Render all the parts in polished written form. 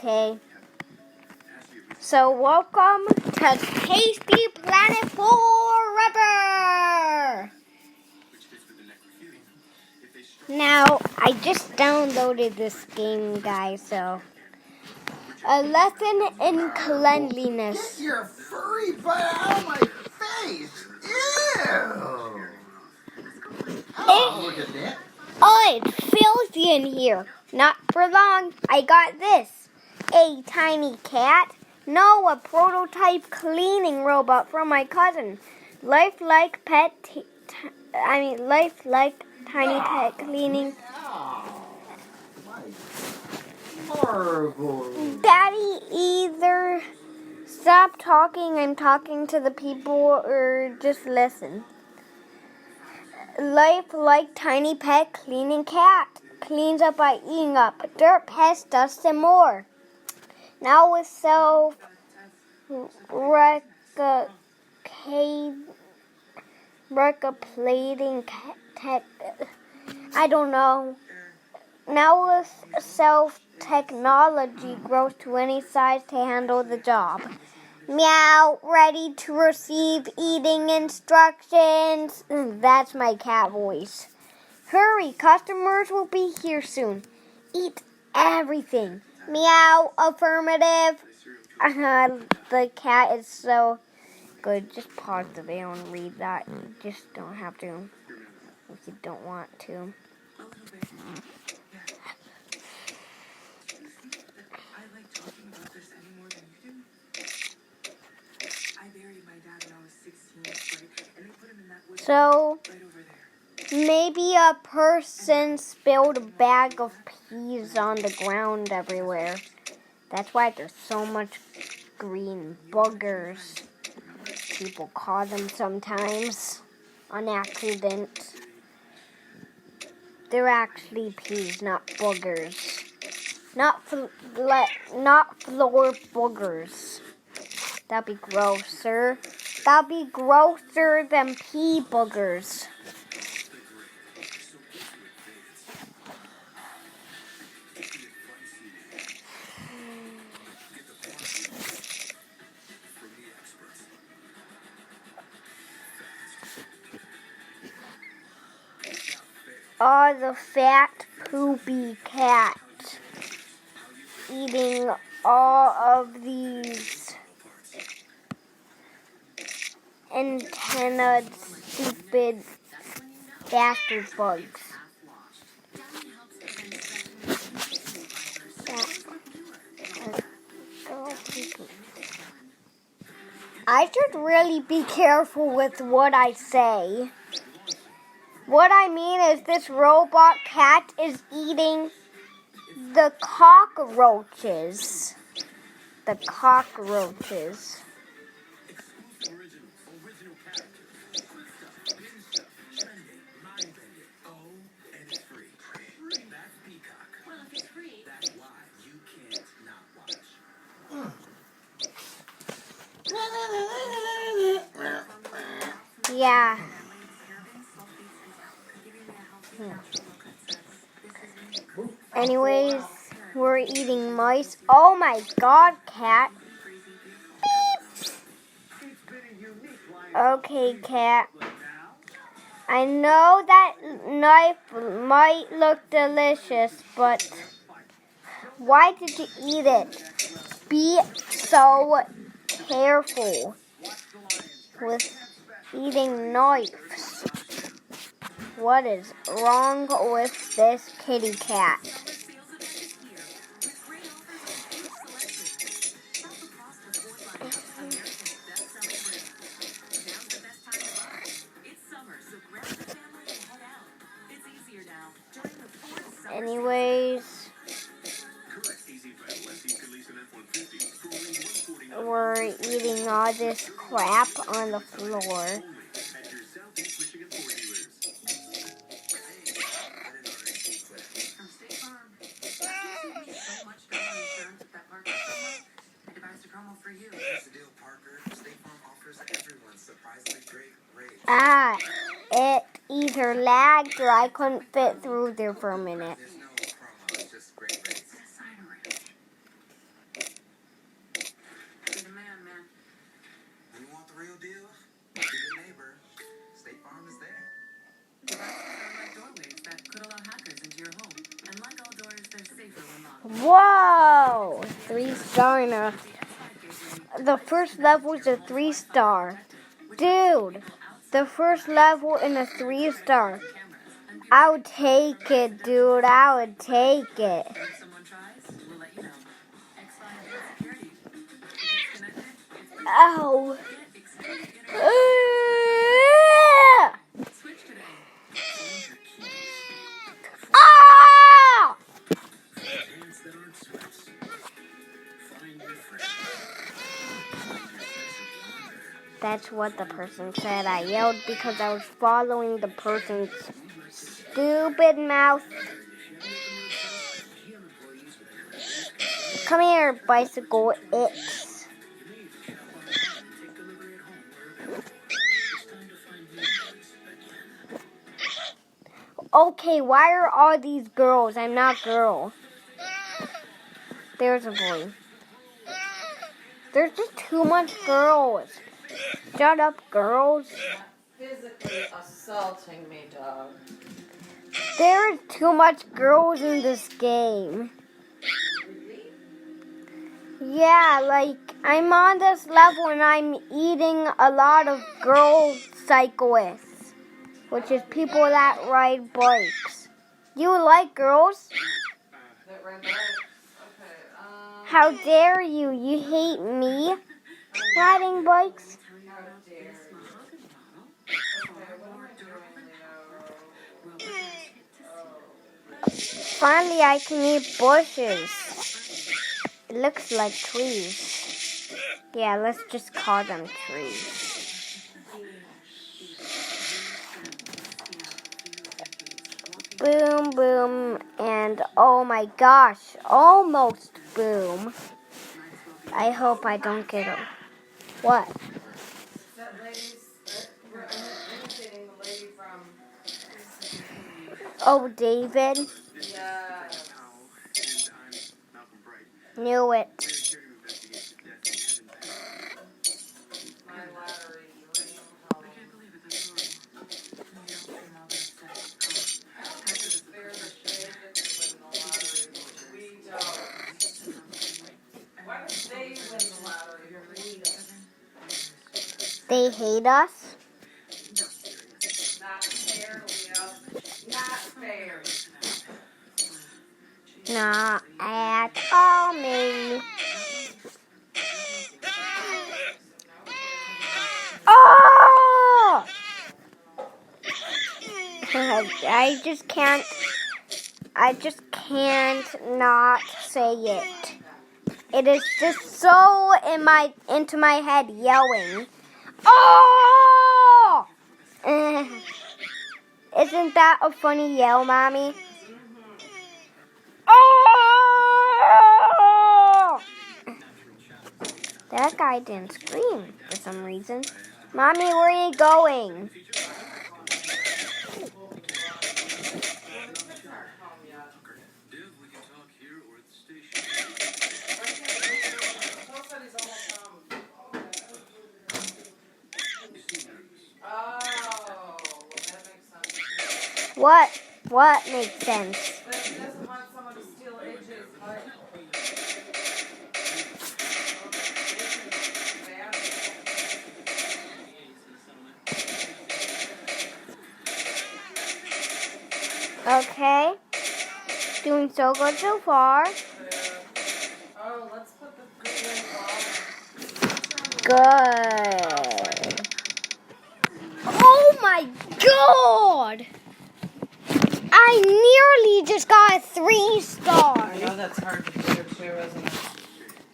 Okay. So welcome to Tasty Planet Forever! Now, I just downloaded this game, guys, so... A lesson in cleanliness. Get your furry butt out of my face! Ew! Oh, look at that. Oh, it's filthy in here. Not for long. I got this. A tiny cat. No, a prototype cleaning robot from my cousin. Lifelike tiny pet cleaning. Horrible. Daddy, either stop talking, I'm talking to the people, or just listen. Lifelike tiny pet cleaning cat. Cleans up by eating up dirt, pests, dust, and more. Now with self-replicating tech, I don't know. Now with self-technology grows to any size to handle the job. Meow, ready to receive eating instructions. That's my cat voice. Hurry, customers will be here soon. Eat everything. Meow, affirmative. The cat is so good. Just pause the video and read that. You just don't have to if you don't want to. So, maybe a person spilled a bag of peas on the ground everywhere. That's why there's so much green boogers. People call them sometimes on accident. They're actually peas, not boogers. Not floor boogers. That'd be grosser. That'd be grosser than pea boogers. Oh, the fat, poopy cat. Eating all of these antennaed, stupid bastard bugs. I should really be careful with what I say. What I mean is this robot cat is eating the cockroaches. The cockroaches. Yeah. Anyways, we're eating mice. Oh my god, cat. Beep. Okay, cat. I know that knife might look delicious, but why did you eat it? Be so careful with eating knives. What is wrong with this kitty cat? Anyways, we're eating all this crap on the floor. It either lagged or I couldn't fit through there for a minute. diner. The first level is a 3-star. Dude, the first level in a 3-star. I would take it, dude. I would take it. Ow. Ah! That's what the person said. I yelled because I was following the person's stupid mouth. Come here, bicycle X. Okay, why are all these girls? I'm not girl. There's a boy. There's just too much girls. Shut up, girls. Physically assaulting me, dog. There is too much girls in this game. Yeah, like, I'm on this level and I'm eating a lot of girl cyclists, which is people that ride bikes. You like girls? That ran by? Okay, How dare you? You hate me riding bikes? how dare you. Okay, what am I doing, Leo? Finally, I can eat bushes. It looks like trees. Yeah, let's just call them trees. Boom, boom, and oh my gosh, almost boom. I hope I don't get a... What? That lady's, we're imitating the lady from, Oh, David? yeah, Knew it. my lottery dream home. They're the shade that they win the lottery. We don't. Why don't they win the lottery? We don't. They hate us? Not fair, Leo. Not fair. Not at all, me. Oh! I just can't not say it. It is just so into my head yelling. Oh! Isn't that a funny yell, Mommy? Oh! That guy didn't scream for some reason. Mommy, where are you going? What? What makes sense? He doesn't want someone to steal AJ's bike. Okay. Doing so good so far. Oh, let's put the glue in Good. Oh my god! I nearly just got a 3-star. I know that's hard to do too, isn't it?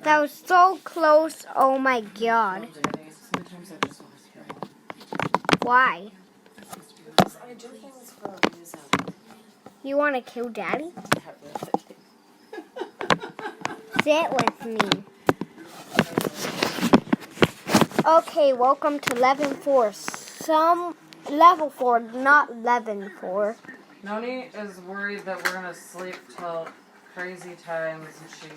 That was so close. Oh my god. Sometimes I just want to throw. Why? I do things for a reason. You want to kill Daddy? Not really. Sit with me. Okay, welcome to level 4. Level 4, not level 4. Noni is worried that we're going to sleep till crazy times and she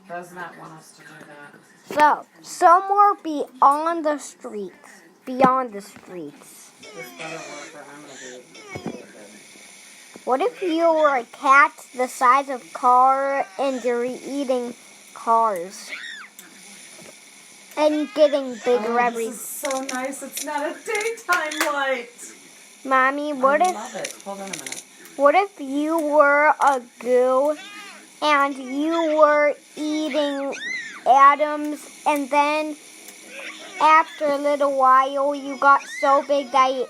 does not want us to do that. So, somewhere beyond the streets. Beyond the streets. This better work or I'm going to be... What if you were a cat the size of car and you're eating cars. And getting bigger every... This is so nice. It's not a daytime light. Mommy, I love it. Hold on a minute. what if you were a goo and you were eating atoms, and then after a little while you got so big that you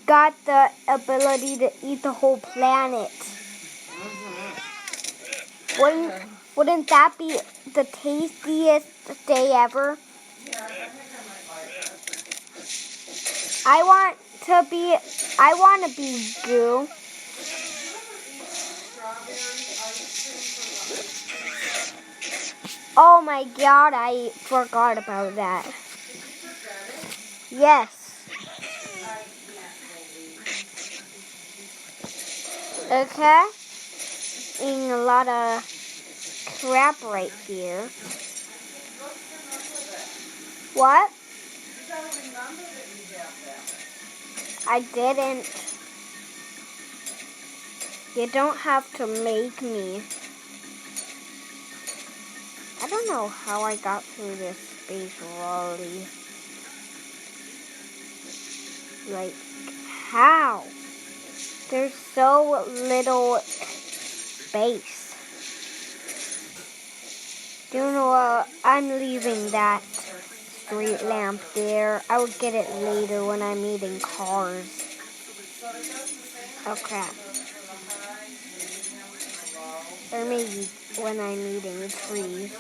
got the ability to eat the whole planet? Wouldn't that be the tastiest day ever? I want to be goo. Oh my God, I forgot about that. Yes. Okay. Eating a lot of crap right here. What? I didn't. You don't have to make me. I don't know how I got through this space really. Like, how? There's so little space. Do you know what? I'm leaving that street lamp there. I will get it later when I'm eating cars. Oh crap. Or maybe when I'm eating trees.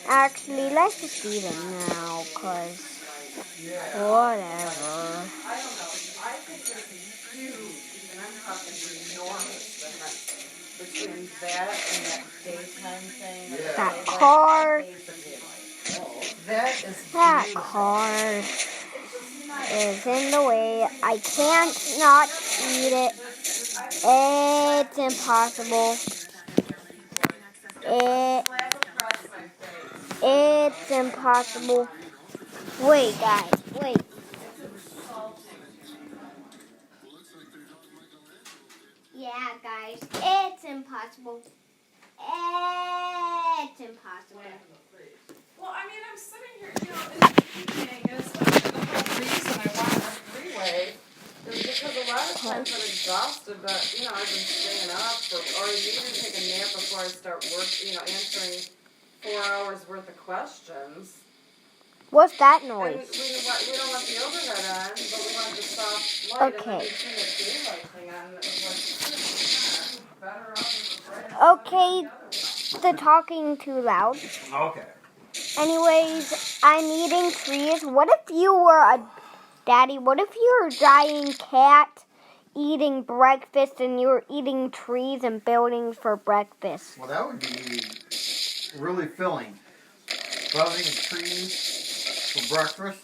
Actually, let's just eat it now, cause whatever. I think there's a huge, and I'm talking enormous difference between that and that daytime thing. That car. That is That beautiful. car is in the way. I can't not eat it. It's impossible. It's impossible. Wait, guys, wait. Yeah, guys, it's impossible. It's impossible. Well, I mean, I'm sitting here, in the evening, and it's like the whole reason I wanted a freeway is because a lot of times I'm exhausted, but, I've been staying up, or even take a nap before I start work, answering 4 hours worth of questions. What's that And noise? we don't want the overhead on, but we want the soft light, Okay. and then we turn the daylight thing on, and it was like, better off with the bright. Okay, the talking too loud. Okay. Anyways, I'm eating trees. What if you were Daddy, what if you were a giant cat eating breakfast and you were eating trees and buildings for breakfast? Well, that would be really filling. Buzzing trees for breakfast.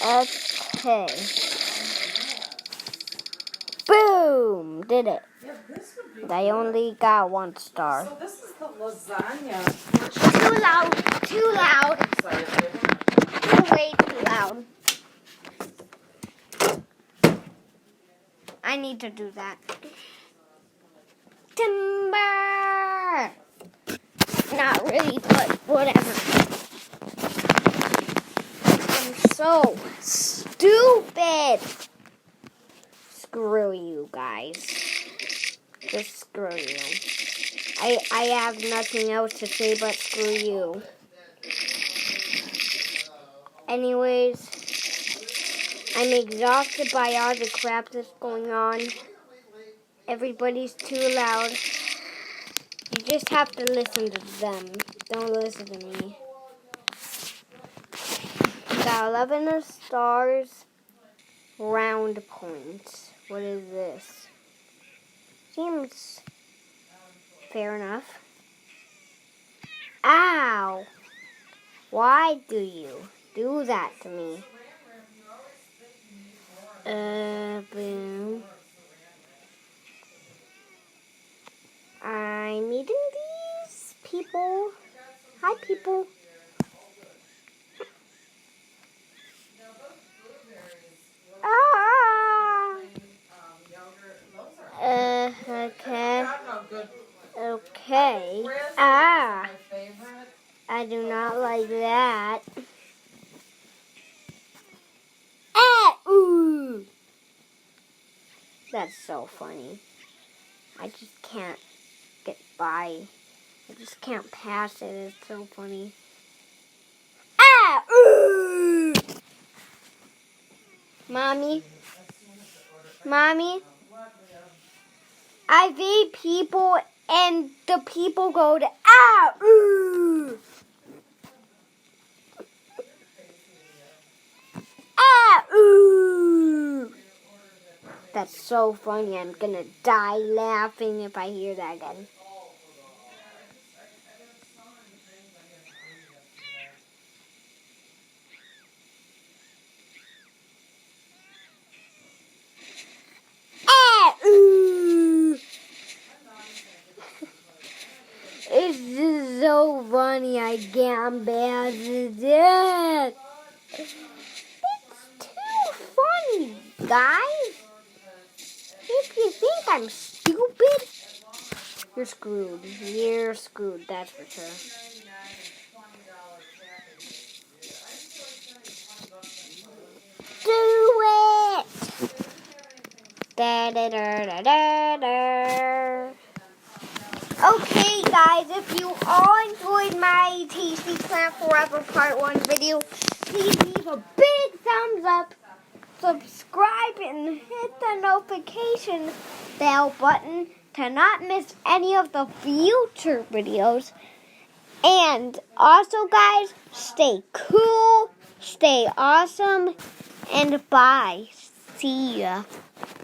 Okay. Boom! Did it. Yeah, this would be But I only got 1 star. So this is the lasagna. Too loud. Too loud. Way too loud. I need to do that. Timber! Not really, but whatever. I'm so stupid. Screw you guys. Just screw you. I have nothing else to say but screw you. Anyways, I'm exhausted by all the crap that's going on. Everybody's too loud. You just have to listen to them. Don't listen to me. Got 11 stars. Round points. What is this? Seems fair enough. Ow! Why do you do that to me? Boom. I'm eating these people. Hi, people. Okay. Okay. I do not like that. Ah, ooh. That's so funny. I just can't get by. I just can't pass it. It's so funny. Ah, ooh. Mommy, I feed people and the people go to ah, ooh. Ah, ooh. That's so funny. I'm gonna die laughing if I hear that again. Ah, ooh. It's just so funny. I can't pass it. It's too funny, guys. If you think I'm stupid, you're screwed. You're screwed, that's for sure. Do it! Da, da, da, da, da, da. Okay, guys, if you all enjoyed my Tasty Plant Forever Part 1 video, please leave a big thumbs up, subscribe, and hit the notification bell button to not miss any of the future videos. And also, guys, stay cool, stay awesome, and bye. See ya.